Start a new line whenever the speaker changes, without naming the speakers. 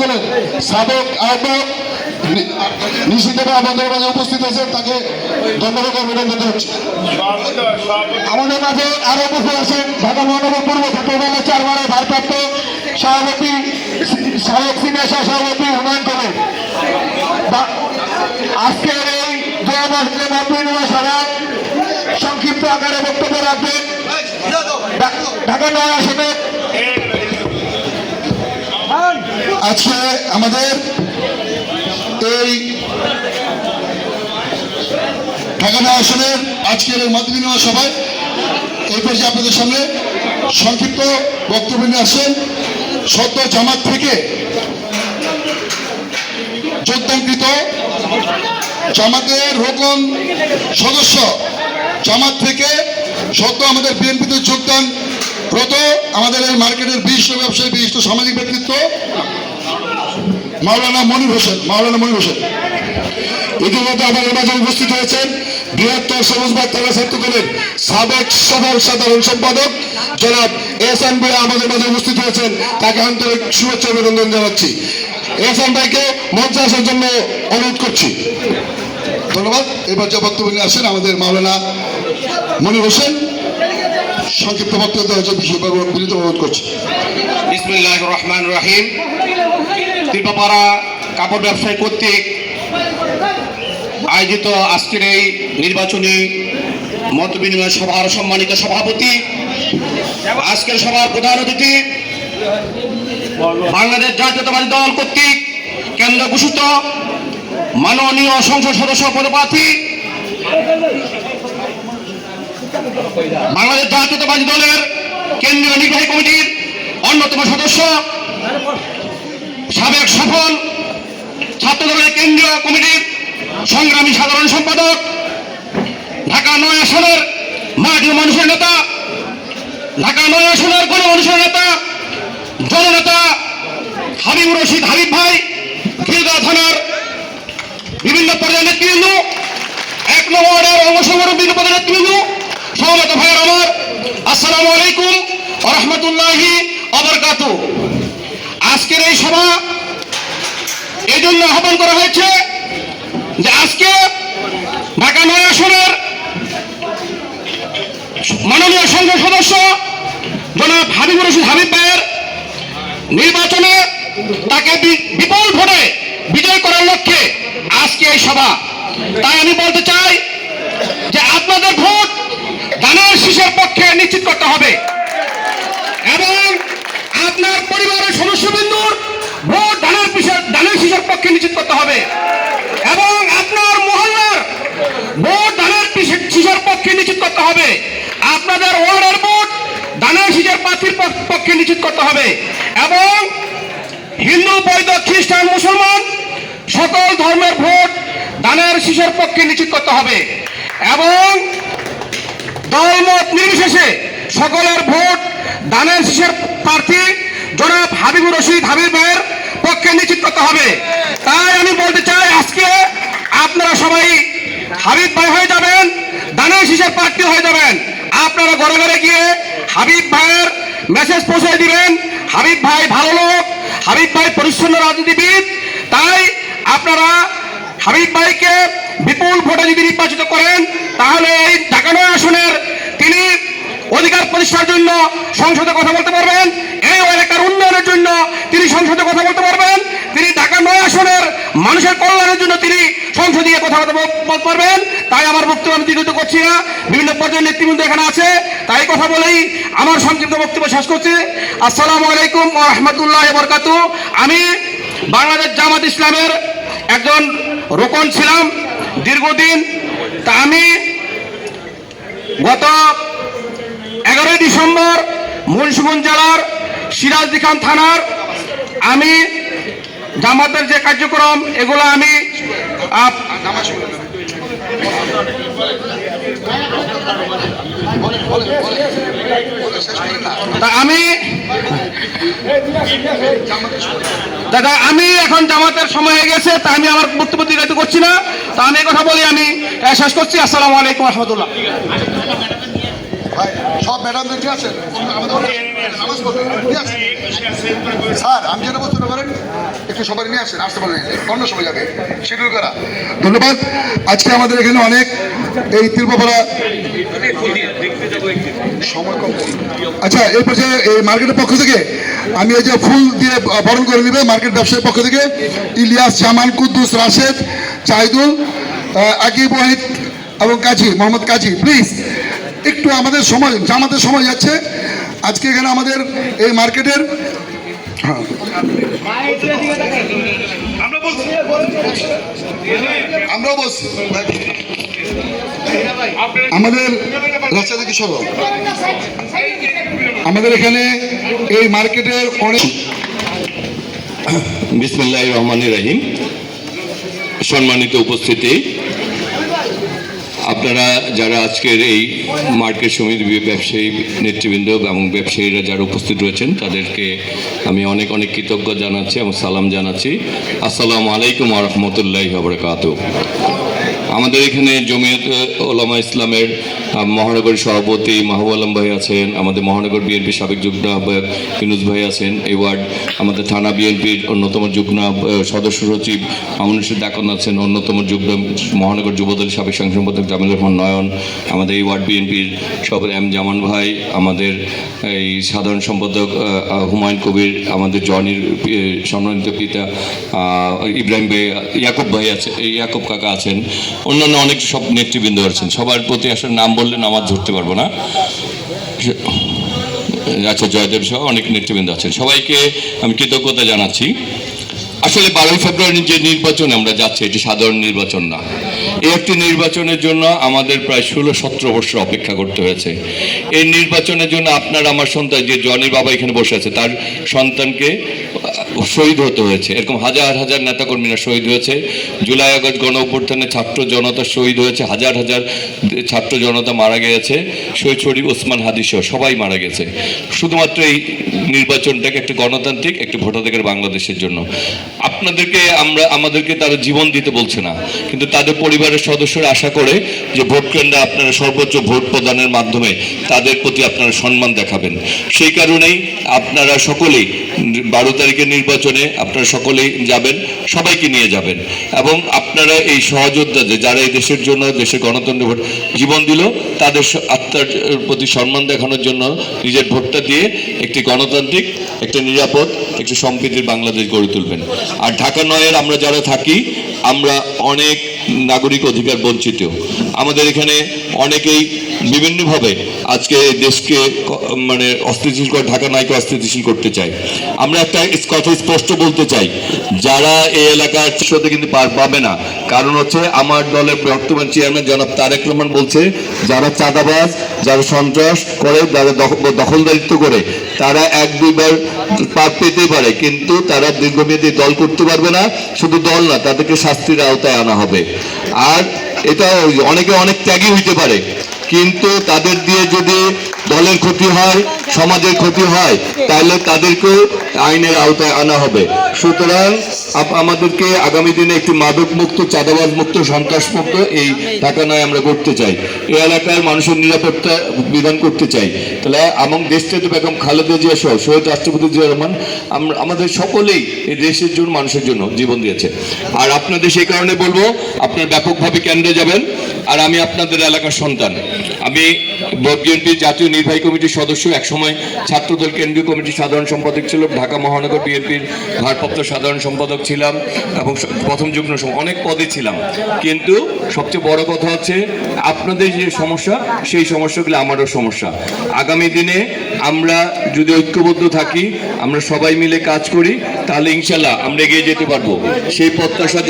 করেন সাবেক আহ্বায়ক নিশিত আমাদের মাঝে উপস্থিত হয়েছেন, তাকে ধন্যবাদ অভিনন্দন জানাচ্ছি। আমাদের মাঝে আরো উপস্থিত আছেন ঢাকা মহানগর পূর্ব ছাত্রদলের 4 বারের ভারপ্রাপ্ত সভাপতি সাবেক সিনিয়র সভাপতি হুমায়ুন কবির। আজকের এই সভায় সংক্ষিপ্ত আকারে বক্তব্য রাখবেন ঢাকা 9 আসনের। আজকে আমাদের এই ঢাকা 9 আসনের আজকের এই মত বিনিময় সভায় এই পর্যায়ে আপনাদের সামনে সংক্ষিপ্ত বক্তব্য নিয়ে আসেন সদ্য জামাত থেকে যোগদানকৃত জামাতের রোকন সদস্য, জামাত থেকে সদ্য আমাদের বিএনপিতে যোগদানরত আমাদের এই মার্কেটের বিশিষ্ট ব্যবসায়ী, বিশিষ্ট সামাজিক ব্যক্তিত্ব মাওলানা মনির হোসেন। ইতিমধ্যে আমাদের মাঝে উপস্থিত হয়েছেন বৃহত্তর সবুজবাগ থানা ছাত্রদলের সাবেক সাধারণ সম্পাদক জনাব এহসান ভাই আমাদের মাঝে উপস্থিত হয়েছেন, তাকে আন্তরিক শুভেচ্ছা অভিনন্দন জানাচ্ছি। এহসান ভাইকে মঞ্চে আসার জন্য অনুরোধ করছি। ধন্যবাদ। এবার যে বক্তব্য নিয়ে আসেন আমাদের মাওলানা মনির হোসেন, সংক্ষিপ্ত বক্তব্য দেওয়ার জন্য বিনীত অনুরোধ করছি।
বিসমিল্লাহির রহমানির রহিম। ত্রিপাপাড়া কাপড় ব্যবসায়ী কর্তৃক আয়োজিত আজকের এই নির্বাচনী মত বিনিময় সভার সম্মানিত সভাপতি, আজকের সভার প্রধান অতিথি, বাংলাদেশ জাতীয়তাবাদী দল কর্তৃক কেন্দ্র ঘোষিত মাননীয় সংসদ সদস্য পদপ্রার্থী, বাংলাদেশ জাতীয়তাবাদী দলের কেন্দ্রীয় নির্বাহী কমিটির অন্যতম সদস্য, সাবেক সফল ছাত্রদলের কেন্দ্রীয় কমিটির সংগ্রামী সাধারণ সম্পাদক, ঢাকা 9 আসনের মাটি মানুষের নেতা, ঢাকা 9 আসনের গণমানুষের নেতা, জননেতা হাবিবুর রশিদ হাবিব ভাই, খিলগাঁও থানার বিভিন্ন পর্যায়ের নেতৃবৃন্দ, 1 নং ওয়ার্ডের অংশগ্রহণ বিভিন্ন পদের নেতৃবৃন্দ, সমবেত ভাইয়ের আমার, আসসালামু আলাইকুম ওয়া রাহমাতুল্লাহি ওয়া বারাকাতুহু। আজকের এই সভা এই জন্য আহ্বান করা হয়েছে যে আজকে ঢাকা 9 আসনের মাননীয় সংসদ সদস্য জনাব হাবিবুর রশিদ হাবিব ভাইয়ের নির্বাচনে তাকে বিপুল ভোটে বিজয় করার লক্ষ্যে আজকে এই সভা। তাই আমি বলতে চাই যে আপনাদের ভোট ধানের শীষের পক্ষে নিশ্চিত করতে হবে এবং আপনার পরিবারের সদস্যবৃন্দুর ভোট ধানের শীষের পক্ষে নিশ্চিত করতে হবে এবং আপনার মহল্লার ভোট ধানের শীষের পক্ষে নিশ্চিত করতে হবে। আপনাদের ওয়ার্ডের ভোট ধানের শীষের প্রার্থীর পক্ষে নিশ্চিত করতে হবে এবং হিন্দু, বৌদ্ধ, খ্রিস্টান, মুসলমান সকল ধর্মের ভোট ধানের শীষের পক্ষে নিশ্চিত করতে হবে এবং দলমত নির্বিশেষে সকলের ভোট ধানের শীষের প্রার্থী জনাব হাবিবুর রশিদ হাবিব ভাইয়ের পক্ষে নিশ্চিত করতে হবে। তাই আমি বলতে চাই আজকে আপনারা সবাই হাবিব ভাই হয়ে যাবেন, ধানের শীষের প্রার্থী হয়ে যাবেন। আপনারা ঘরে ঘরে গিয়ে হাবিব ভাইয়ের মেসেজ পৌঁছে দিবেন, হাবিব ভাই ভালো লোক, হাবিব ভাই পরিচ্ছন্ন রাজনীতিবিদ। তাই আপনারা হাবিব ভাইকে বিপুল ভোটে যদি নির্বাচিত করেন তাহলে এই ঢাকা 9 আসনের তিনি অধিকার প্রতিষ্ঠার জন্য সংসদে কথা বলতে পারবেন, এই এলাকার উন্নয়নের জন্য তিনি সংসদে কথা বলতে পারবেন, তিনি ঢাকা 9 আসনের মানুষের কল্যাণের জন্য তিনি সংসদীয় কথা বলতে পারবেন। তাই আমার বক্তব্য আমি দীর্ঘায়িত করছি না, বিভিন্ন পর্যায়ের নেতৃবৃন্দ এখানে আছে, তাই কথা বলেই আমার সংক্ষিপ্ত বক্তব্য শেষ করছি। আসসালামু আলাইকুম ওয়া রাহমাতুল্লাহি ওয়া বারাকাতুহু। আমি বাংলাদেশ জামাত ইসলামের একজন রোকন ছিলাম দীর্ঘদিন। তা আমি গত 11 ডিসেম্বর মুন্সিগঞ্জ জেলার সিরাজদি খান থানার আমি জামাতের যে কার্যক্রম এগুলো আমি দাদা আমি এখন জামাতের সময় হয়ে গেছে, তা আমি আমার বক্তব্য দীর্ঘায়িত করছি না, তা আমি এই কথা বলি আমি শেষ করছি। আসসালামু আলাইকুম রহমতুল্লাহ।
সব ম্যাডাম দেখে আছেন স্যার, আমি যেটা বলতে পারেন একটু আজকে সবাই নিয়ে আসেন, আসতে পারেন, অন্য সময় যাবে শিডিউল করা। ধন্যবাদ। আজকে আমাদের এখানে অনেক এই তিলপাড়া সময় কম। আচ্ছা, এই পর্যায়ে এই মার্কেটের পক্ষ থেকে আমি এই যে ফুল দিয়ে বরণ করে নেবে মার্কেট ব্যবসায়ীর পক্ষ থেকে ইলিয়াস, জামান, কুদ্দুস, রাশেদ, চাহিদুল, আকিব, ওয়াহিদ এবং কাজী, মোহাম্মদ কাজী, প্লিজ একটু আমাদের সময় জামাতের সময় যাচ্ছে। আজকে এখানে আমাদের এই মার্কেটের আমরাও বলছি আমাদের রাস্তা থেকে সরো। আমাদের এখানে এই মার্কেটের অনেক
বিসমিল্লাহির রহমানির রহিম। সম্মানিত উপস্থিতি, আপনারা যারা আজকের এই মার্কেট সমিতি ব্যবসায়ী নেতৃবৃন্দ এবং ব্যবসায়ীরা যারা উপস্থিত রয়েছেন তাদেরকে আমি অনেক অনেক কৃতজ্ঞ জানাচ্ছি এবং সালাম জানাচ্ছি। আসসালামু আলাইকুম ওয়া রাহমাতুল্লাহি ওয়া বারাকাতুহু। আমাদের এখানে জমিয়ত উলামা ইসলামের মহানগর সভাপতি মাহবুব আলম ভাই আছেন, আমাদের মহানগর বিএনপির সাবেক যুগ্ম আহ্বায়ক ইউনুস ভাই আছেন, এই ওয়ার্ড আমাদের থানা বিএনপির অন্যতম যুগ্ম সদস্য সচিব মামুনুর দাকন আছেন, অন্যতম যুগ্ম মহানগর যুবদল সাবেক সাংসদ সম্পাদক জামিল রহমান নয়ন, আমাদের এই ওয়ার্ড বিএনপির সভাপতি এম জামান ভাই, আমাদের এই সাধারণ সম্পাদক হুমায়ুন কবির, আমাদের জনির সম্মানিত পিতা ইব্রাহিম ভাই, ইয়াকুব ভাই আছে, ইয়াকুব কাকা আছেন, অন্যান্য অনেক সব নেতৃবৃন্দ আছেন। সবার প্রতি আসলে নাম বললে নামাজ ধরতে পারবো না। আচ্ছা, জয়দেব সহ অনেক নেতৃবৃন্দ আছেন, সবাইকে আমি কৃতজ্ঞতা জানাচ্ছি। আসলে 12ই ফেব্রুয়ারি যে নির্বাচনে আমরা যাচ্ছি এটি সাধারণ নির্বাচন না। এই একটি নির্বাচনের জন্য আমাদের প্রায় 16-17 বছর অপেক্ষা করতে হয়েছে। এই নির্বাচনের জন্য আপনার আমার সন্তান যে জনির বাবা এখানে বসে আছে তার সন্তানকে শহীদ হতে হয়েছে। এরকম হাজার হাজার নেতাকর্মীরা শহীদ হয়েছে। জুলাই আগস্ট গণ অভ্যুত্থানে ছাত্র জনতা শহীদ হয়েছে, হাজার হাজার ছাত্র জনতা মারা গিয়েছে, শহীদ শরীফ ওসমান হাদি সহ সবাই মারা গেছে শুধুমাত্র এই নির্বাচনটাকে একটা গণতান্ত্রিক একটি ভোটাধিকার বাংলাদেশের জন্য। আপনাদেরকে আমাদেরকে তারা জীবন দিতে বলছে না, কিন্তু তাদের পরিবারের সদস্যরা আশা করে যে ভোট কেন্দ্রে আপনারা সর্বোচ্চ ভোট প্রদানের মাধ্যমে তাদের প্রতি আপনারা সম্মান দেখাবেন। সেই কারণেই আপনারা সকলেই 12 তারিখের নির্বাচনে আপনারা সকলেই যাবেন, সবাইকে নিয়ে যাবেন এবং আপনারা এই সহযোদ্ধা যারা এই দেশের জন্য দেশের গণতন্ত্র ভোট জীবন দিল তাদের আত্মার প্রতি সম্মান দেখানোর জন্য নিজের ভোটটা দিয়ে একটি গণতান্ত্রিক, একটি নিরাপদ, একটি সম্প্রীতির বাংলাদেশ গড়ে তুলবেন। আর ঢাকা নয়ের আমরা যারা থাকি আমরা অনেক নাগরিক অধিকার বঞ্চিত। আমাদের এখানে অনেকেই বিভিন্নভাবে আজকে দেশকে মানে অস্থিতিশীল করে, ঢাকা নয়কে অস্থিতিশীল করতে চাই। আমরা একটা কথা স্পষ্ট বলতে চাই, যারা এই এলাকার সাথে কিন্তু পার পাবে না। কারণ হচ্ছে আমার দলের বর্তমান চেয়ারম্যান জনাব তারেক রহমান বলছে যারা চাঁদাবাজ, যারা সন্ত্রাস করে, যারা দখলদারিত্ব করে তারা 1-2 বার পার পেতে পারে, কিন্তু তারা দীর্ঘমেয়াদী দল করতে পারবে না। শুধু দল না, তাদেরকে শাস্তির আওতায় আনা হবে। আর এটা অনেকে অনেক ত্যাগী হইতে পারে, কিন্তু তাদের দিয়ে যদি দলের ক্ষতি হয়, সমাজের ক্ষতি হয়, তাহলে তাদেরকেও আইনের আওতায় আনা হবে। সুতরাং আমাদেরকে আগামী দিনে একটি মাদক মুক্ত, চাঁদাবাজ মুক্ত, সন্ত্রাস মুক্ত এই ঢাকা নয় আমরা করতে চাই। এই এলাকার মানুষের নিরাপত্তা বিধান করতে চাই। তাহলে এবং দেশটাতে বেগম খালেদা জিয়া সহ শহীদ রাষ্ট্রপতি জিয়া রহমান আমাদের সকলেই এই দেশের জন্য, মানুষের জন্য জীবন দিয়েছে। আর আপনাদের সেই কারণে বলবো আপনার ব্যাপকভাবে কেন্দ্রে যাবেন। আর আমি আপনাদের এলাকার সন্তান, আমি বিএনপির জাতীয় নির্বাহী কমিটির সদস্য, একসময় ছাত্রদল কেন্দ্রীয় কমিটির সাধারণ সম্পাদক ছিল, ঢাকা মহানগর বিএনপির ভারপ্রাপ্ত সাধারণ সম্পাদক ছিলাম এবং প্রথম যুগ্ম অনেক পদে ছিলাম। কিন্তু সবচেয়ে বড় কথা হচ্ছে আপনাদের যে সমস্যা, সেই সমস্যাগুলো আমারও সমস্যা। আগামী দিনে আমরা যদি ঐক্যবদ্ধ থাকি, আমরা সবাই মিলে কাজ করি, তাহলে ইনশাল্লাহ আমরা এগিয়ে যেতে পারবো। সেই প্রত্যাশা